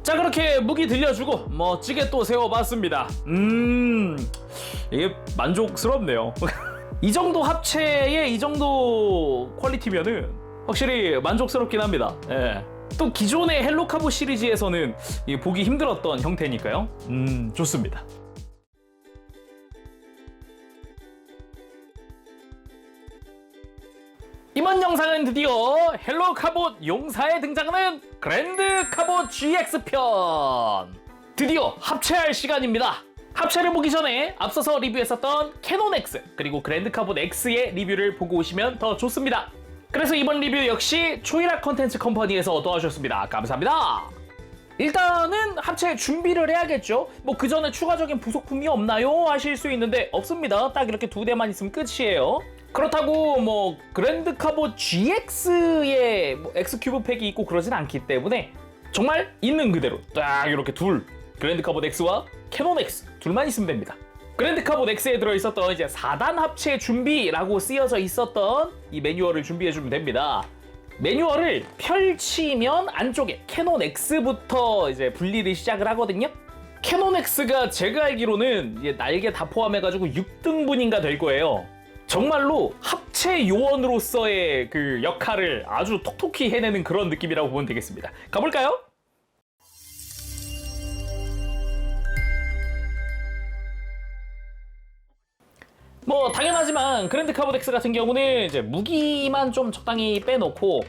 자, 그렇게 무기 들려주고 멋지게 또 세워봤습니다. 이게 만족스럽네요. 이 정도 합체에 이 정도 퀄리티면은 확실히 만족스럽긴 합니다. 예. 또 기존의 헬로카보 시리즈에서는 보기 힘들었던 형태니까요. 좋습니다. 이번 영상은 드디어 헬로카봇 용사에 등장하는 그랜드 카봇 GX 편! 드디어 합체할 시간입니다. 합체를 보기 전에 앞서서 리뷰했었던 캐논 X 그리고 그랜드 카봇 X의 리뷰를 보고 오시면 더 좋습니다. 그래서 이번 리뷰 역시 초이락 컨텐츠 컴퍼니에서 도와주셨습니다. 감사합니다. 일단은 합체 준비를 해야겠죠. 뭐 그 전에 추가적인 부속품이 없나요? 하실 수 있는데 없습니다. 딱 이렇게 2대만 있으면 끝이에요. 그렇다고 뭐 그랜드 카봇 GX의 뭐 X큐브 팩이 있고 그러진 않기 때문에 정말 있는 그대로 딱 이렇게 그랜드 카봇 X와 캐논 X 둘만 있으면 됩니다. 그랜드 카봇 X에 들어있었던 이제 4단 합체 준비라고 쓰여져 있었던 이 매뉴얼을 준비해주면 됩니다. 매뉴얼을 펼치면 안쪽에 캐논 X부터 이제 분리를 시작을 하거든요. 캐논 X가 제가 알기로는 이제 날개 다 포함해가지고 6등분인가 될 거예요. 정말로 합체 요원으로서의 그 역할을 아주 톡톡히 해내는 그런 느낌이라고 보면 되겠습니다. 가볼까요? 뭐 당연하지만 그랜드 카봇 X 같은 경우는 이제 무기만 좀 적당히 빼놓고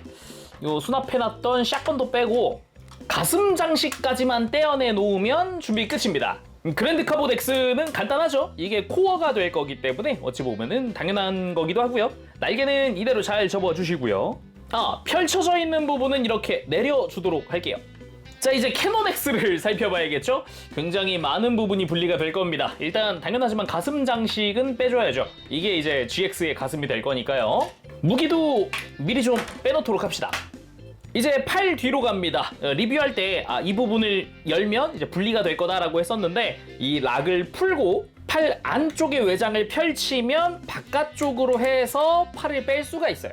요 수납해놨던 샷건도 빼고 가슴 장식까지만 떼어내 놓으면 준비 끝입니다. 그랜드 카봇 X는 간단하죠. 이게 코어가 될 거기 때문에 어찌 보면은 당연한 거기도 하고요. 날개는 이대로 잘 접어주시고요. 펼쳐져 있는 부분은 이렇게 내려주도록 할게요. 자, 이제 캐논 X를 살펴봐야겠죠? 굉장히 많은 부분이 분리가 될 겁니다. 일단 당연하지만 가슴 장식은 빼줘야죠. 이게 이제 GX의 가슴이 될 거니까요. 무기도 미리 좀 빼놓도록 합시다. 이제 팔 뒤로 갑니다. 리뷰할 때 이 부분을 열면 이제 분리가 될 거다라고 했었는데 이 락을 풀고 팔 안쪽의 외장을 펼치면 바깥쪽으로 해서 팔을 뺄 수가 있어요.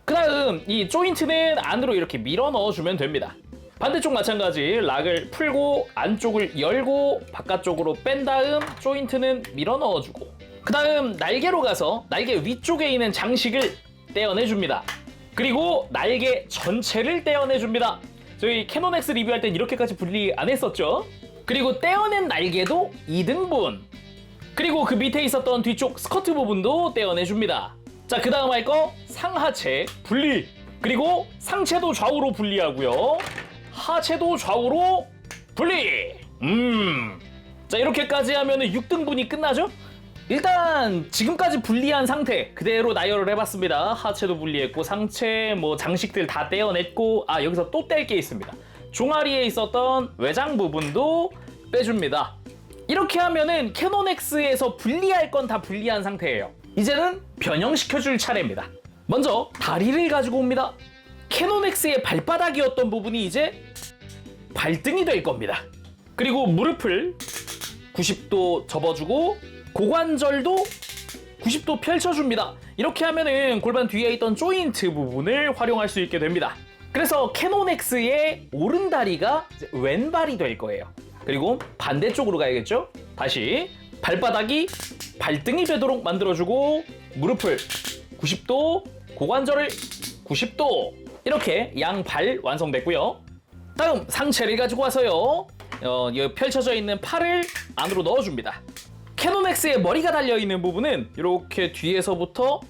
그 다음 이 조인트는 안으로 이렇게 밀어 넣어주면 됩니다. 반대쪽 마찬가지 락을 풀고 안쪽을 열고 바깥쪽으로 뺀 다음 조인트는 밀어 넣어주고 그 다음 날개로 가서 날개 위쪽에 있는 장식을 떼어내줍니다. 그리고 날개 전체를 떼어내줍니다. 저희 캐논 X 리뷰할 땐 이렇게까지 분리 안 했었죠. 그리고 떼어낸 날개도 2등분. 그리고 그 밑에 있었던 뒤쪽 스커트 부분도 떼어내줍니다. 자, 그 다음 할 거 상하체 분리. 그리고 상체도 좌우로 분리하고요. 하체도 좌우로 분리. 자, 이렇게까지 하면은 6등분이 끝나죠? 일단 지금까지 분리한 상태 그대로 나열을 해봤습니다. 하체도 분리했고 상체 뭐 장식들 다 떼어냈고 여기서 또 뗄 게 있습니다. 종아리에 있었던 외장 부분도 빼줍니다. 이렇게 하면은 캐논 X에서 분리할 건 다 분리한 상태예요. 이제는 변형시켜줄 차례입니다. 먼저 다리를 가지고 옵니다. 캐논 X의 발바닥이었던 부분이 이제 발등이 될 겁니다. 그리고 무릎을 90도 접어주고 고관절도 90도 펼쳐줍니다. 이렇게 하면은 골반 뒤에 있던 조인트 부분을 활용할 수 있게 됩니다. 그래서 캐논 X의 오른다리가 왼발이 될 거예요. 그리고 반대쪽으로 가야겠죠? 다시 발바닥이 발등이 되도록 만들어주고 무릎을 90도, 고관절을 90도 이렇게 양발 완성됐고요. 다음 상체를 가지고 와서요. 펼쳐져 있는 팔을 안으로 넣어줍니다. 캐논 X의 머리가 달려있는 부분은 이렇게 뒤에서부터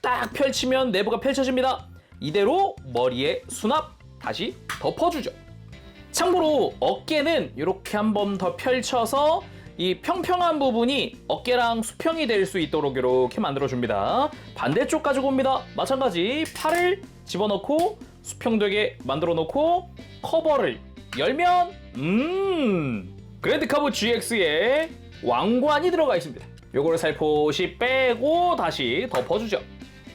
딱 펼치면 내부가 펼쳐집니다. 이대로 머리에 수납 다시 덮어주죠. 참고로 어깨는 이렇게 한 번 더 펼쳐서 이 평평한 부분이 어깨랑 수평이 될 수 있도록 이렇게 만들어줍니다. 반대쪽 가지고 옵니다. 마찬가지 팔을 집어넣고 수평되게 만들어 놓고 커버를 열면 그랜드 카봇 GX의 왕관이 들어가 있습니다. 요거를 살포시 빼고 다시 덮어주죠.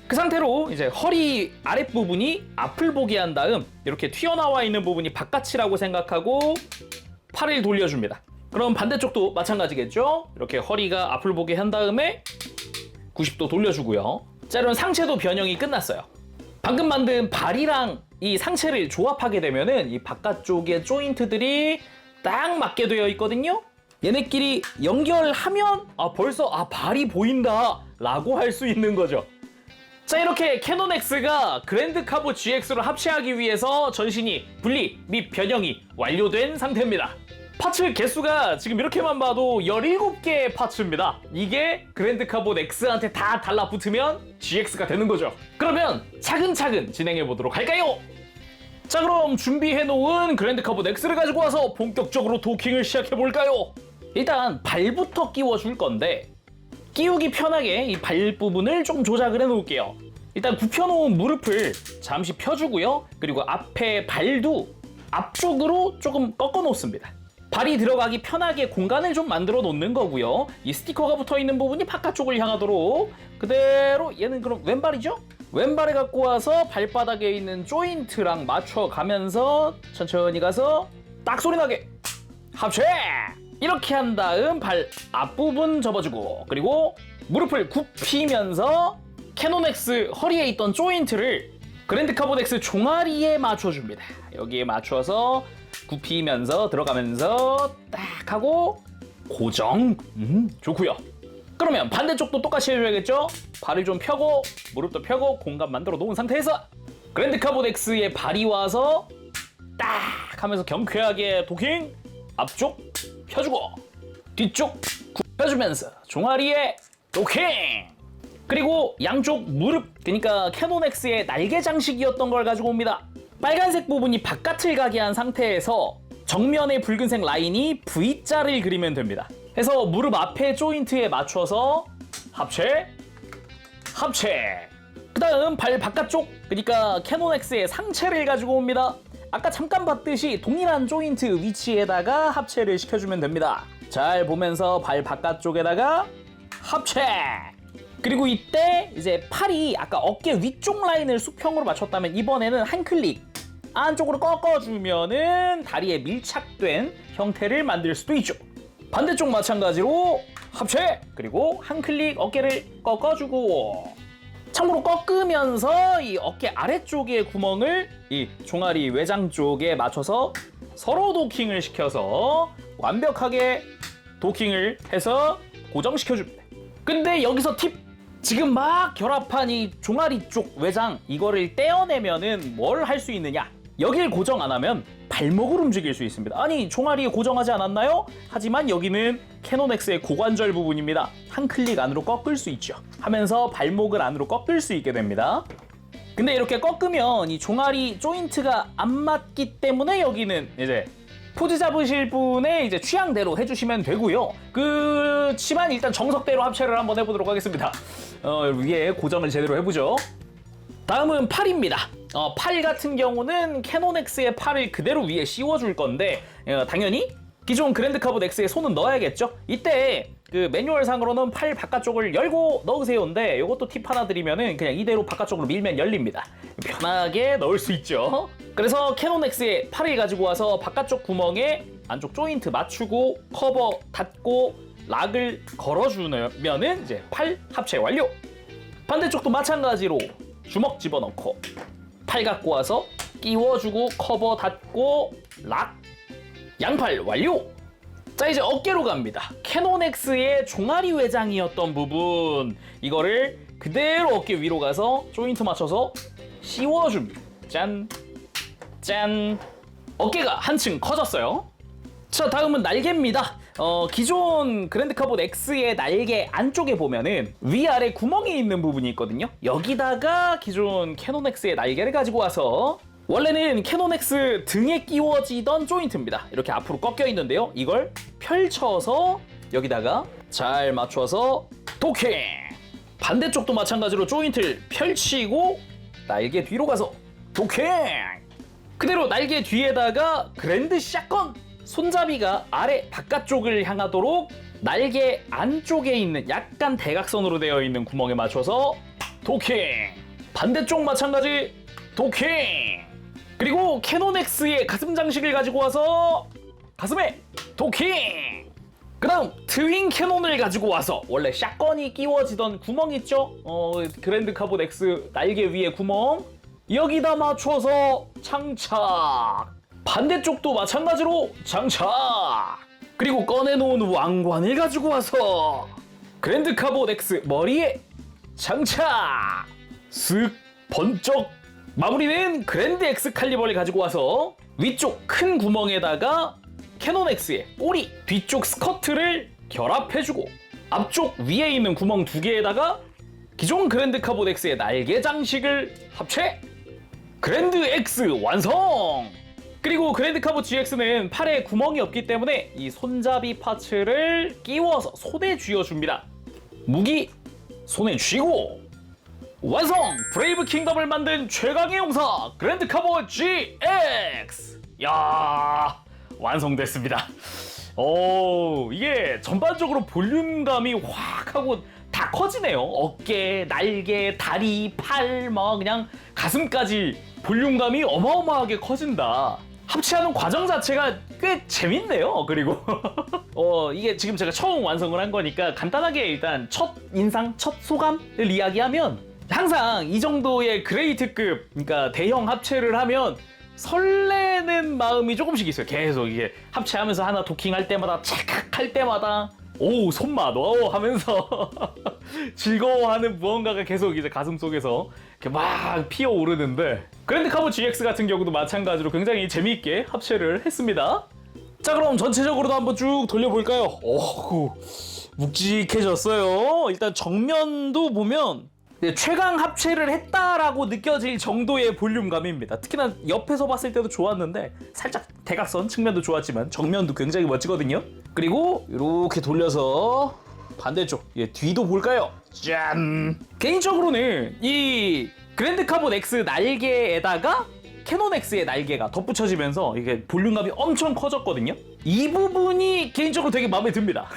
그 상태로 이제 허리 아랫부분이 앞을 보게 한 다음 이렇게 튀어나와 있는 부분이 바깥이라고 생각하고 팔을 돌려줍니다. 그럼 반대쪽도 마찬가지겠죠? 이렇게 허리가 앞을 보게 한 다음에 90도 돌려주고요. 자, 이런 상체도 변형이 끝났어요. 방금 만든 발이랑 이 상체를 조합하게 되면은 이 바깥쪽의 조인트들이 딱 맞게 되어 있거든요. 얘네끼리 연결하면 벌써 발이 보인다 라고 할 수 있는 거죠. 자, 이렇게 캐논 X가 그랜드 카보 GX를 합체하기 위해서 전신이 분리 및 변형이 완료된 상태입니다. 파츠 개수가 지금 이렇게만 봐도 17개의 파츠입니다. 이게 그랜드 카보 X한테 다 달라붙으면 GX가 되는 거죠. 그러면 차근차근 진행해 보도록 할까요? 자, 그럼 준비해놓은 그랜드 카보 X를 가지고 와서 본격적으로 도킹을 시작해 볼까요? 일단 발부터 끼워줄 건데 끼우기 편하게 이 발 부분을 좀 조작을 해놓을게요. 일단 굽혀놓은 무릎을 잠시 펴주고요. 그리고 앞에 발도 앞쪽으로 조금 꺾어 놓습니다. 발이 들어가기 편하게 공간을 좀 만들어 놓는 거고요. 이 스티커가 붙어있는 부분이 바깥쪽을 향하도록 그대로 얘는 그럼 왼발이죠? 왼발을 갖고 와서 발바닥에 있는 조인트랑 맞춰가면서 천천히 가서 딱 소리 나게 합체! 이렇게 한 다음 발 앞부분 접어주고 그리고 무릎을 굽히면서 캐논 X 허리에 있던 조인트를 그랜드 카보 X 종아리에 맞춰줍니다. 여기에 맞춰서 굽히면서 들어가면서 딱 하고 고정. 좋고요. 그러면 반대쪽도 똑같이 해줘야겠죠? 발을 좀 펴고 무릎도 펴고 공간 만들어 놓은 상태에서 그랜드 카보 X의 발이 와서 딱 하면서 경쾌하게 도킹. 앞쪽 펴주고 뒤쪽 굽혀주면서 종아리에 도킹. 그리고 양쪽 무릎, 그러니까 캐논 X의 날개 장식이었던 걸 가지고 옵니다. 빨간색 부분이 바깥을 가게 한 상태에서 정면의 붉은색 라인이 V자를 그리면 됩니다. 해서 무릎 앞에 조인트에 맞춰서 합체, 합체. 그 다음 발 바깥쪽, 그러니까 캐논 X의 상체를 가지고 옵니다. 아까 잠깐 봤듯이 동일한 조인트 위치에다가 합체를 시켜주면 됩니다. 잘 보면서 발 바깥쪽에다가 합체. 그리고 이때 이제 팔이 아까 어깨 위쪽 라인을 수평으로 맞췄다면 이번에는 한 클릭 안쪽으로 꺾어주면은 다리에 밀착된 형태를 만들 수도 있죠. 반대쪽 마찬가지로 합체. 그리고 한 클릭 어깨를 꺾어주고 참고로 꺾으면서 이 어깨 아래쪽의 구멍을 이 종아리 외장 쪽에 맞춰서 서로 도킹을 시켜서 완벽하게 도킹을 해서 고정시켜줍니다. 근데 여기서 팁! 지금 막 결합한 이 종아리 쪽 외장 이거를 떼어내면은 뭘 할 수 있느냐? 여길 고정 안 하면 발목을 움직일 수 있습니다. 아니 종아리에 고정하지 않았나요? 하지만 여기는 캐논 X의 고관절 부분입니다. 한 클릭 안으로 꺾을 수 있죠. 하면서 발목을 안으로 꺾을 수 있게 됩니다. 근데 이렇게 꺾으면 이 종아리 조인트가 안 맞기 때문에 여기는 이제 포즈 잡으실 분의 이제 취향대로 해주시면 되고요. 그치만 일단 정석대로 합체를 한번 해보도록 하겠습니다. 위에 고정을 제대로 해보죠. 다음은 팔입니다. 팔 같은 경우는 캐논 X의 팔을 그대로 위에 씌워줄 건데 당연히 기존 그랜드 카보 X에 손은 넣어야겠죠. 이때 그 매뉴얼상으로는 팔 바깥쪽을 열고 넣으세요인데 이것도 팁 하나 드리면은 그냥 이대로 바깥쪽으로 밀면 열립니다. 편하게 넣을 수 있죠. 그래서 캐논 X의 팔을 가지고 와서 바깥쪽 구멍에 안쪽 조인트 맞추고 커버 닫고 락을 걸어주면은 이제 팔 합체 완료. 반대쪽도 마찬가지로 주먹 집어넣고 팔 갖고 와서 끼워주고 커버 닫고 락 양팔 완료. 자, 이제 어깨로 갑니다. 캐논 X의 종아리 외장이었던 부분 이거를 그대로 어깨 위로 가서 조인트 맞춰서 씌워줍니다. 짠 짠. 어깨가 한층 커졌어요. 자, 다음은 날개입니다. 기존 그랜드 카보 X의 날개 안쪽에 보면은 위아래 구멍이 있는 부분이 있거든요. 여기다가 기존 캐논 X의 날개를 가지고 와서 원래는 캐논 X 등에 끼워지던 조인트입니다. 이렇게 앞으로 꺾여 있는데요. 이걸 펼쳐서 여기다가 잘 맞춰서 도킹! 반대쪽도 마찬가지로 조인트를 펼치고 날개 뒤로 가서 도킹! 그대로 날개 뒤에다가 그랜드 샷건! 손잡이가 아래 바깥쪽을 향하도록 날개 안쪽에 있는 약간 대각선으로 되어 있는 구멍에 맞춰서 도킹! 반대쪽 마찬가지 도킹! 그리고 캐논 X의 가슴 장식을 가지고 와서 가슴에 도킹! 그 다음 트윈 캐논을 가지고 와서 원래 샷건이 끼워지던 구멍 있죠? 그랜드 카보 X 날개 위에 구멍 여기다 맞춰서 장착. 반대쪽도 마찬가지로 장착. 그리고 꺼내놓은 왕관을 가지고 와서 그랜드 카봇 X 머리에 장착. 쓱 번쩍. 마무리는 그랜드 엑스칼리버를 가지고 와서 위쪽 큰 구멍에다가 캐논 X의 꼬리, 뒤쪽 스커트를 결합해주고 앞쪽 위에 있는 구멍 2개에다가 기존 그랜드 카봇 X의 날개 장식을 합체. 그랜드 X 완성! 그리고 그랜드 카봇 GX는 팔에 구멍이 없기 때문에 이 손잡이 파츠를 끼워서 손에 쥐어줍니다. 무기 손에 쥐고 완성! 브레이브 킹덤을 만든 최강의 용사 그랜드 카봇 GX! 야, 완성됐습니다. 이게 전반적으로 볼륨감이 확 하고 다 커지네요. 어깨, 날개, 다리, 팔, 막 그냥 가슴까지 볼륨감이 어마어마하게 커진다. 합체하는 과정 자체가 꽤 재밌네요. 그리고 이게 지금 제가 처음 완성을 한 거니까 간단하게 일단 첫 인상, 첫 소감을 이야기하면 항상 이 정도의 그레이트급, 그러니까 대형 합체를 하면 설레는 마음이 조금씩 있어요. 계속 이게 합체하면서 하나 도킹할 때마다 착각 할 때마다 오 손맛 하면서 즐거워하는 무언가가 계속 이제 가슴 속에서 이렇게 막 피어오르는데 그랜드 카봇 GX 같은 경우도 마찬가지로 굉장히 재미있게 합체를 했습니다. 자, 그럼 전체적으로도 한번 쭉 돌려볼까요? 묵직해졌어요. 일단 정면도 보면 최강 합체를 했다라고 느껴질 정도의 볼륨감입니다. 특히나 옆에서 봤을 때도 좋았는데 살짝 대각선 측면도 좋았지만 정면도 굉장히 멋지거든요. 그리고 이렇게 돌려서 반대쪽 뒤도 볼까요? 짠! 개인적으로는 이 그랜드 카봇 X 날개에다가 캐논 X의 날개가 덧붙여지면서 이게 볼륨감이 엄청 커졌거든요. 이 부분이 개인적으로 되게 마음에 듭니다.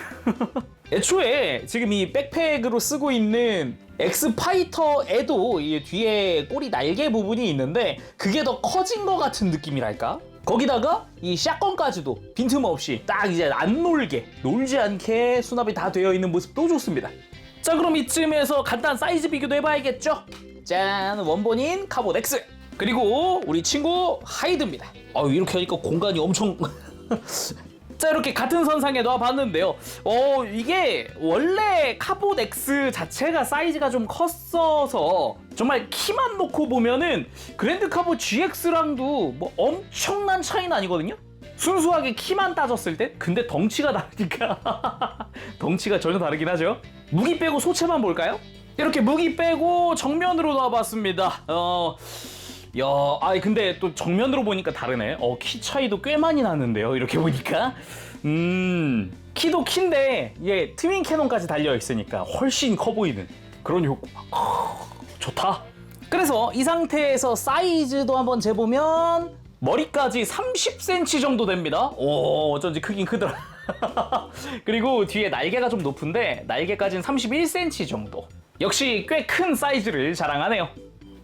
애초에 지금 이 백팩으로 쓰고 있는 엑스파이터에도 이 뒤에 꼬리 날개 부분이 있는데 그게 더 커진 것 같은 느낌이랄까? 거기다가 이 샷건까지도 빈틈없이 딱 이제 안 놀지 않게 수납이 다 되어 있는 모습도 좋습니다. 자, 그럼 이쯤에서 간단 사이즈 비교도 해봐야겠죠? 짠! 원본인 카봇 X! 그리고 우리 친구 하이드입니다. 이렇게 하니까 공간이 엄청 자, 이렇게 같은 선상에 놔봤는데요. 이게 원래 카봇 X 자체가 사이즈가 좀 컸어서 정말 키만 놓고 보면은 그랜드 카봇 GX랑도 뭐 엄청난 차이는 아니거든요. 순수하게 키만 따졌을 때. 근데 덩치가 다르니까 덩치가 전혀 다르긴 하죠. 무기 빼고 소체만 볼까요? 이렇게 무기 빼고 정면으로 놔봤습니다. 근데 또 정면으로 보니까 다르네. 키 차이도 꽤 많이 나는데요. 이렇게 보니까. 키도 키인데, 얘 트윈 캐논까지 달려있으니까 훨씬 커 보이는 그런 효과. 좋다. 그래서 이 상태에서 사이즈도 한번 재보면, 머리까지 30cm 정도 됩니다. 어쩐지 크긴 크더라. 그리고 뒤에 날개가 좀 높은데, 날개까지는 31cm 정도. 역시 꽤 큰 사이즈를 자랑하네요.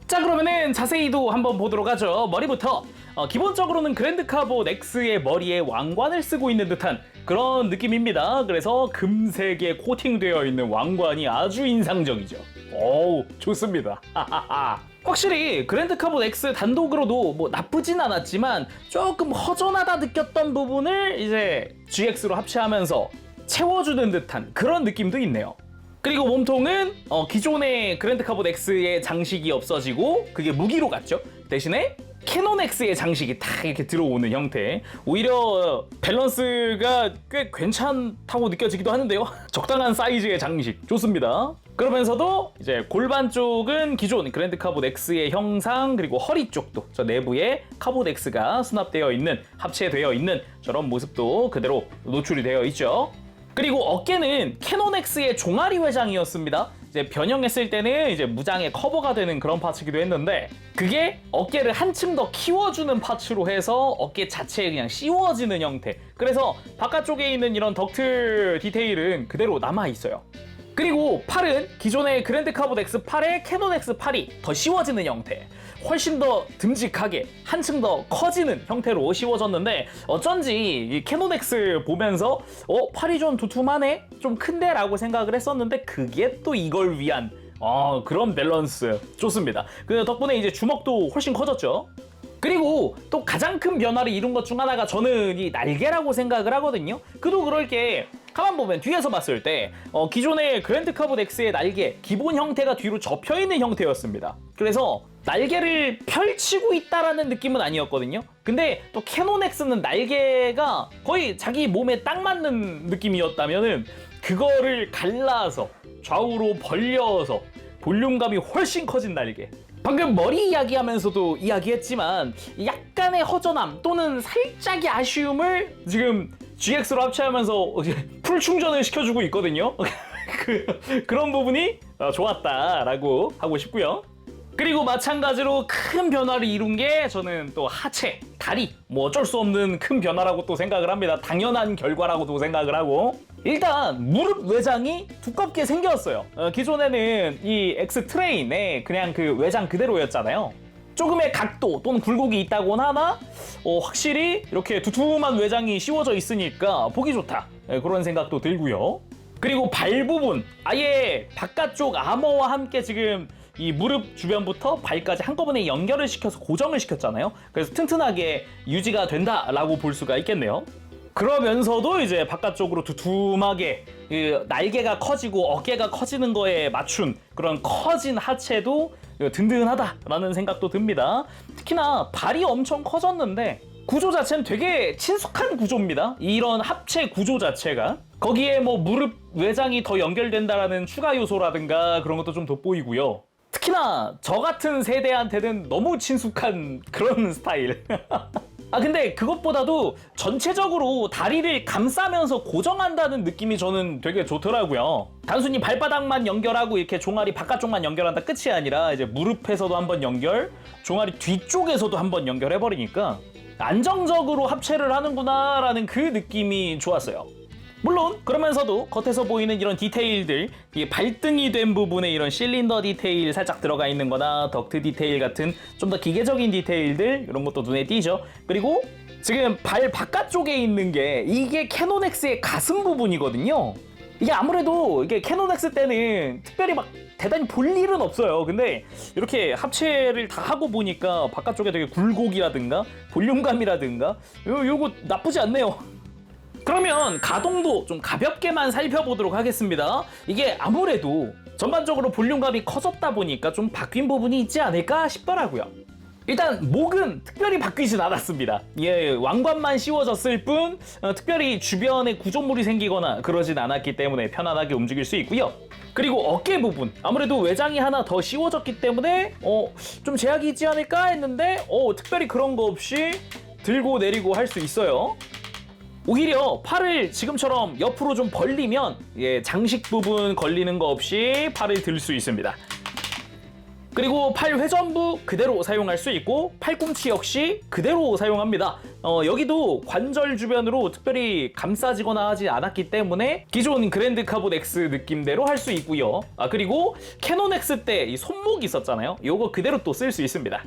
자, 그러면은 자세히도 한번 보도록 하죠. 머리부터 기본적으로는 그랜드 카봇 X의 머리에 왕관을 쓰고 있는 듯한 그런 느낌입니다. 그래서 금색에 코팅되어 있는 왕관이 아주 인상적이죠. 좋습니다. 확실히 그랜드 카봇 X 단독으로도 뭐 나쁘진 않았지만 조금 허전하다 느꼈던 부분을 이제 GX로 합체하면서 채워주는 듯한 그런 느낌도 있네요. 그리고 몸통은 기존의 그랜드 카봇 X의 장식이 없어지고 그게 무기로 갔죠. 대신에 캐논 X의 장식이 딱 이렇게 들어오는 형태. 오히려 밸런스가 꽤 괜찮다고 느껴지기도 하는데요. 적당한 사이즈의 장식 좋습니다. 그러면서도 이제 골반 쪽은 기존 그랜드 카봇 X의 형상, 그리고 허리 쪽도 저 내부에 카봇 X가 수납되어 있는, 합체되어 있는 저런 모습도 그대로 노출이 되어 있죠. 그리고 어깨는 캐논 X의 종아리 회장이었습니다. 이제 변형했을 때는 이제 무장의 커버가 되는 그런 파츠기도 했는데 그게 어깨를 한층 더 키워주는 파츠로 해서 어깨 자체에 그냥 씌워지는 형태. 그래서 바깥쪽에 있는 이런 덕트 디테일은 그대로 남아있어요. 그리고 팔은 기존의 그랜드 카봇 X 팔에 캐논 X 팔이 더 씌워지는 형태. 훨씬 더 듬직하게 한층 더 커지는 형태로 씌워졌는데 어쩐지 이 캐논 X 보면서 팔이 좀 두툼하네? 좀 큰데? 라고 생각을 했었는데 그게 또 이걸 위한 그런 밸런스 좋습니다. 그 덕분에 이제 주먹도 훨씬 커졌죠. 그리고 또 가장 큰 변화를 이룬 것 중 하나가 저는 이 날개라고 생각을 하거든요. 그도 그럴 게 가만 보면 뒤에서 봤을 때 기존의 그랜드 카봇 X의 날개 기본 형태가 뒤로 접혀 있는 형태였습니다. 그래서 날개를 펼치고 있다라는 느낌은 아니었거든요. 근데 또 캐논 X는 날개가 거의 자기 몸에 딱 맞는 느낌이었다면은 그거를 갈라서 좌우로 벌려서 볼륨감이 훨씬 커진 날개. 방금 머리 이야기하면서도 이야기했지만 약간의 허전함 또는 살짝의 아쉬움을 지금 GX로 합체하면서 풀 충전을 시켜주고 있거든요. 그런 부분이 좋았다라고 하고 싶고요. 그리고 마찬가지로 큰 변화를 이룬 게 저는 또 하체, 다리 뭐 어쩔 수 없는 큰 변화라고 또 생각을 합니다. 당연한 결과라고도 생각을 하고 일단 무릎 외장이 두껍게 생겼어요. 기존에는 이 X 트레인에 그냥 그 외장 그대로였잖아요. 조금의 각도 또는 굴곡이 있다곤 하나 확실히 이렇게 두툼한 외장이 씌워져 있으니까 보기 좋다 그런 생각도 들고요. 그리고 발 부분 아예 바깥쪽 아머와 함께 지금 이 무릎 주변부터 발까지 한꺼번에 연결을 시켜서 고정을 시켰잖아요. 그래서 튼튼하게 유지가 된다라고 볼 수가 있겠네요. 그러면서도 이제 바깥쪽으로 두툼하게 날개가 커지고 어깨가 커지는 거에 맞춘 그런 커진 하체도 든든하다라는 생각도 듭니다. 특히나 발이 엄청 커졌는데 구조 자체는 되게 친숙한 구조입니다. 이런 합체 구조 자체가 거기에 뭐 무릎 외장이 더 연결된다라는 추가 요소라든가 그런 것도 좀 돋보이고요. 특히나 저 같은 세대한테는 너무 친숙한 그런 스타일. 근데 그것보다도 전체적으로 다리를 감싸면서 고정한다는 느낌이 저는 되게 좋더라고요. 단순히 발바닥만 연결하고 이렇게 종아리 바깥쪽만 연결한다 끝이 아니라 이제 무릎에서도 한번 연결, 종아리 뒤쪽에서도 한번 연결해버리니까 안정적으로 합체를 하는구나 라는 그 느낌이 좋았어요. 물론 그러면서도 겉에서 보이는 이런 디테일들, 이 발등이 된 부분에 이런 실린더 디테일 살짝 들어가 있는 거나 덕트 디테일 같은 좀 더 기계적인 디테일들 이런 것도 눈에 띄죠. 그리고 지금 발 바깥쪽에 있는 게 이게 캐논 X의 가슴 부분이거든요. 이게 아무래도 이게 캐논 X 때는 특별히 막 대단히 볼 일은 없어요. 근데 이렇게 합체를 다 하고 보니까 바깥쪽에 되게 굴곡이라든가 볼륨감이라든가 요거 나쁘지 않네요. 그러면 가동도 좀 가볍게만 살펴보도록 하겠습니다. 이게 아무래도 전반적으로 볼륨감이 커졌다 보니까 좀 바뀐 부분이 있지 않을까 싶더라고요. 일단 목은 특별히 바뀌진 않았습니다. 왕관만 씌워졌을 뿐 특별히 주변에 구조물이 생기거나 그러진 않았기 때문에 편안하게 움직일 수 있고요. 그리고 어깨 부분 아무래도 외장이 하나 더 씌워졌기 때문에 좀 제약이 있지 않을까 했는데 특별히 그런 거 없이 들고 내리고 할 수 있어요. 오히려 팔을 지금처럼 옆으로 좀 벌리면 장식 부분 걸리는 거 없이 팔을 들 수 있습니다. 그리고 팔 회전부 그대로 사용할 수 있고 팔꿈치 역시 그대로 사용합니다. 여기도 관절 주변으로 특별히 감싸지거나 하지 않았기 때문에 기존 그랜드 카봇 X 느낌대로 할 수 있고요. 그리고 캐논 X 때 이 손목 있었잖아요. 요거 그대로 또 쓸 수 있습니다.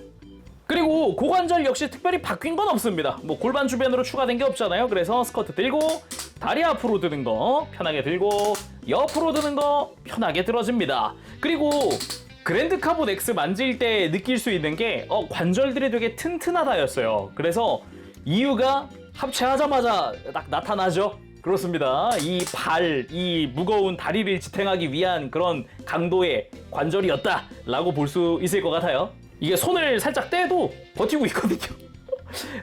그리고 고관절 역시 특별히 바뀐 건 없습니다. 뭐 골반 주변으로 추가된 게 없잖아요. 그래서 스커트 들고 다리 앞으로 드는 거 편하게 들고 옆으로 드는 거 편하게 들어집니다. 그리고 그랜드 카봇 X 만질 때 느낄 수 있는 게 관절들이 되게 튼튼하다였어요. 그래서 이유가 합체하자마자 딱 나타나죠. 그렇습니다. 이 무거운 다리를 지탱하기 위한 그런 강도의 관절이었다라고 볼 수 있을 것 같아요. 이게 손을 살짝 떼도 버티고 있거든요.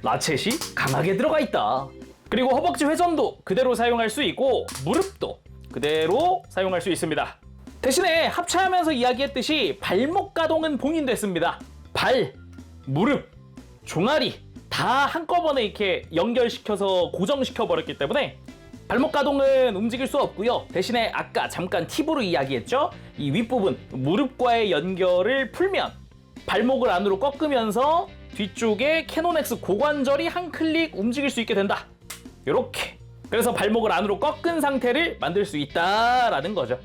라쳇이 강하게 들어가 있다. 그리고 허벅지 회전도 그대로 사용할 수 있고 무릎도 그대로 사용할 수 있습니다. 대신에 합체하면서 이야기했듯이 발목 가동은 봉인됐습니다. 발, 무릎, 종아리 다 한꺼번에 이렇게 연결시켜서 고정시켜 버렸기 때문에 발목 가동은 움직일 수 없고요. 대신에 아까 잠깐 팁으로 이야기했죠. 이 윗부분 무릎과의 연결을 풀면 발목을 안으로 꺾으면서 뒤쪽에 캐논 X 고관절이 한 클릭 움직일 수 있게 된다. 요렇게. 그래서 발목을 안으로 꺾은 상태를 만들 수 있다라는 거죠.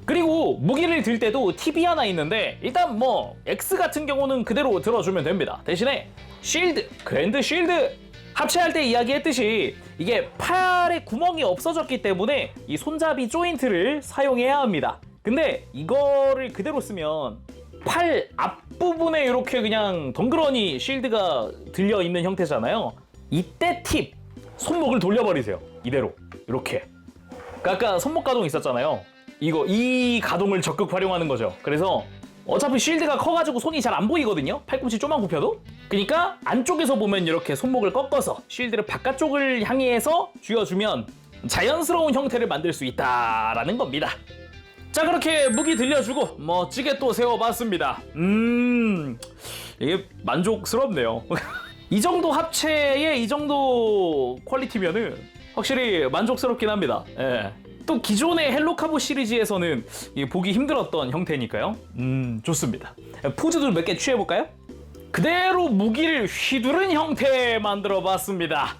그리고 무기를 들 때도 팁이 하나 있는데 일단 뭐 X 같은 경우는 그대로 들어주면 됩니다. 대신에 쉴드, 그랜드 쉴드 합체할 때 이야기했듯이 이게 팔에 구멍이 없어졌기 때문에 이 손잡이 조인트를 사용해야 합니다. 근데 이거를 그대로 쓰면 팔 앞부분에 이렇게 그냥 덩그러니 쉴드가 들려있는 형태잖아요. 이때 팁! 손목을 돌려버리세요. 이대로 이렇게. 아까 손목 가동 있었잖아요. 이 가동을 적극 활용하는 거죠. 그래서 어차피 쉴드가 커가지고 손이 잘 안 보이거든요. 팔꿈치 좀만 굽혀도. 그러니까 안쪽에서 보면 이렇게 손목을 꺾어서 쉴드를 바깥쪽을 향해서 쥐어주면 자연스러운 형태를 만들 수 있다라는 겁니다. 자, 그렇게 무기 들려주고 멋지게 또 세워봤습니다. 이게 만족스럽네요. 이 정도 합체에 이 정도 퀄리티면은 확실히 만족스럽긴 합니다. 예. 또 기존의 헬로카보 시리즈에서는 보기 힘들었던 형태니까요. 좋습니다. 포즈도 몇 개 취해볼까요? 그대로 무기를 휘두른 형태 만들어봤습니다.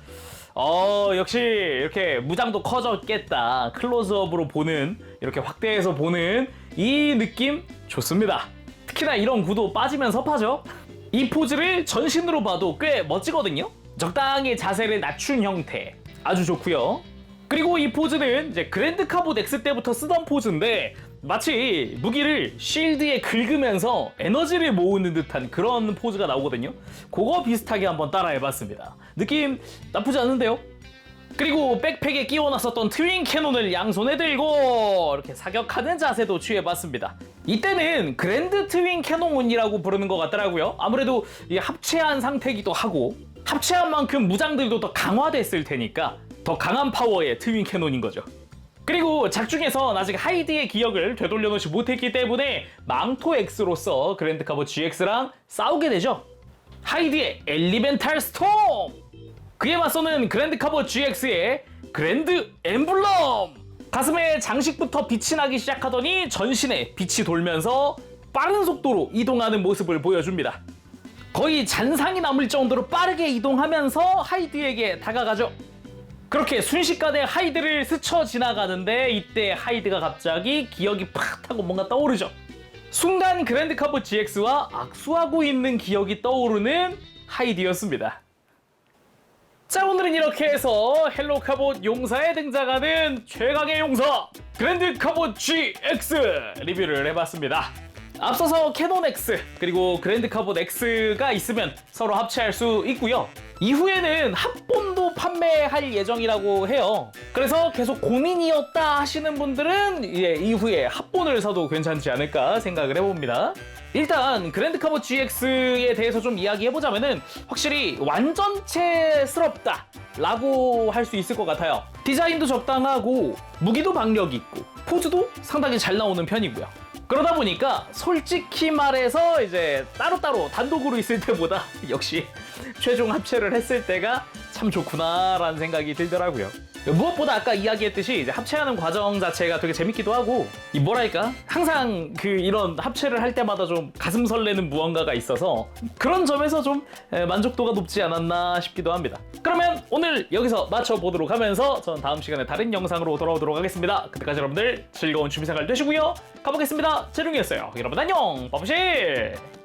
역시 이렇게 무장도 커졌겠다. 클로즈업으로 보는, 이렇게 확대해서 보는 이 느낌 좋습니다. 특히나 이런 구도 빠지면 섭하죠. 이 포즈를 전신으로 봐도 꽤 멋지거든요. 적당히 자세를 낮춘 형태 아주 좋고요. 그리고 이 포즈는 이제 그랜드 카봇 X 때부터 쓰던 포즈인데 마치 무기를 쉴드에 긁으면서 에너지를 모으는 듯한 그런 포즈가 나오거든요. 그거 비슷하게 한번 따라해봤습니다. 느낌 나쁘지 않은데요? 그리고 백팩에 끼워놨었던 트윈 캐논을 양손에 들고 이렇게 사격하는 자세도 취해봤습니다. 이때는 그랜드 트윈 캐논이라고 부르는 것 같더라고요. 아무래도 합체한 상태이기도 하고 합체한 만큼 무장들도 더 강화됐을 테니까 더 강한 파워의 트윈 캐논인 거죠. 그리고 작중에선 아직 하이드의 기억을 되돌려놓지 못했기 때문에 망토 X로서 그랜드 카봇 GX랑 싸우게 되죠. 하이드의 엘리멘탈 스톰! 그에 맞서는 그랜드 카봇 GX의 그랜드 엠블럼! 가슴에 장식부터 빛이 나기 시작하더니 전신에 빛이 돌면서 빠른 속도로 이동하는 모습을 보여줍니다. 거의 잔상이 남을 정도로 빠르게 이동하면서 하이드에게 다가가죠. 그렇게 순식간에 하이드를 스쳐 지나가는데 이때 하이드가 갑자기 기억이 팍 하고 뭔가 떠오르죠. 순간 그랜드 카봇 GX와 악수하고 있는 기억이 떠오르는 하이드였습니다. 자, 오늘은 이렇게 해서 헬로 카봇 용사에 등장하는 최강의 용사 그랜드 카봇 GX 리뷰를 해봤습니다. 앞서서 캐논 X 그리고 그랜드 카봇 X가 있으면 서로 합체할 수 있고요. 이후에는 합본도 판매할 예정이라고 해요. 그래서 계속 고민이었다 하시는 분들은 이후에 합본을 사도 괜찮지 않을까 생각을 해봅니다. 일단 그랜드 카봇 GX에 대해서 좀 이야기해보자면은 확실히 완전체스럽다 라고 할 수 있을 것 같아요. 디자인도 적당하고 무기도 박력 있고 포즈도 상당히 잘 나오는 편이고요. 그러다 보니까 솔직히 말해서 이제 따로따로 단독으로 있을 때보다 역시 최종 합체를 했을 때가 참 좋구나 라는 생각이 들더라고요. 무엇보다 아까 이야기했듯이 이제 합체하는 과정 자체가 되게 재밌기도 하고 뭐랄까 항상 이런 합체를 할 때마다 좀 가슴 설레는 무언가가 있어서 그런 점에서 좀 만족도가 높지 않았나 싶기도 합니다. 그러면 오늘 여기서 마쳐보도록 하면서 저는 다음 시간에 다른 영상으로 돌아오도록 하겠습니다. 그때까지 여러분들 즐거운 취미생활 되시고요. 가보겠습니다. 재룡이었어요. 여러분 안녕. 빠부실.